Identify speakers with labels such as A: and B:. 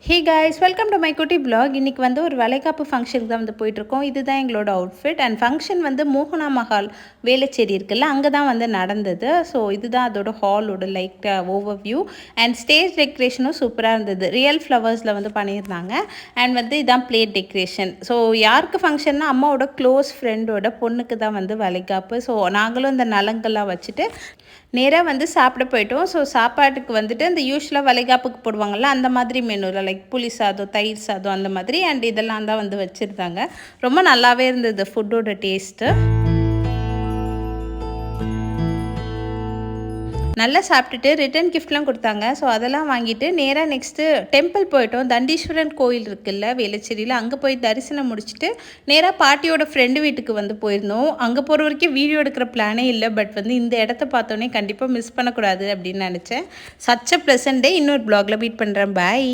A: Hey guys, welcome to my குட்டி vlog. இன்றைக்கி வந்து ஒரு வளைகாப்பு ஃபங்க்ஷனுக்கு தான் வந்து போயிட்டுருக்கோம். இதுதான் எங்களோட அவுட்ஃபிட். அண்ட் ஃபங்க்ஷன் வந்து மோகனா மஹால் வேளச்சேரி இருக்குல்ல, அங்கே தான் வந்து நடந்தது. ஸோ இதுதான் அதோட ஹாலோட like overview. And stage டெக்கரேஷனும் சூப்பராக இருந்தது. ரியல் ஃப்ளவர்ஸில் வந்து பண்ணியிருந்தாங்க. அண்ட் வந்து இதான் பிளேட் டெக்கரேஷன். ஸோ யாருக்கு ஃபங்க்ஷன்னா அம்மாவோட க்ளோஸ் ஃப்ரெண்டோட பொண்ணுக்கு தான் வந்து வளைகாப்பு. ஸோ நாங்களும் இந்த நலங்கெல்லாம் வச்சுட்டு நேராக வந்து சாப்பிட போயிட்டோம். ஸோ சாப்பாட்டுக்கு வந்துட்டு அந்த யூஸ்வலாக வளைகாப்புக்கு போடுவாங்கள்ல, அந்த மாதிரி மெனுவில் லைக் புளி சாதம், தயிர் சாதம் அந்த மாதிரி. அண்ட் இதெல்லாம் தான் வந்து வச்சுருந்தாங்க. ரொம்ப நல்லாவே இருந்தது ஃபுட்டோட டேஸ்ட்டு. நல்லா சாப்பிட்டுட்டு ரிட்டன் கிஃப்ட்லாம் கொடுத்தாங்க. ஸோ அதெல்லாம் வாங்கிட்டு நேராக நெக்ஸ்ட்டு டெம்பிள் போயிட்டோம். தண்டீஸ்வரன் கோயில் இருக்குல்ல வேளச்சேரியில், அங்கே போய் தரிசனம் முடிச்சுட்டு நேராக பாட்டியோட ஃப்ரெண்டு வீட்டுக்கு வந்து போயிருந்தோம். அங்கே போகிற வரைக்கும் வீடியோ எடுக்கிற பிளானே இல்லை. பட் வந்து இந்த இடத்த பார்த்தோன்னே கண்டிப்பாக மிஸ் பண்ணக்கூடாது அப்படின்னு நினச்சேன். சச் அ ப்ளசன்ட் டே. இன்னொரு ப்ளாகில் மீட் பண்ணுறேன். பாய்.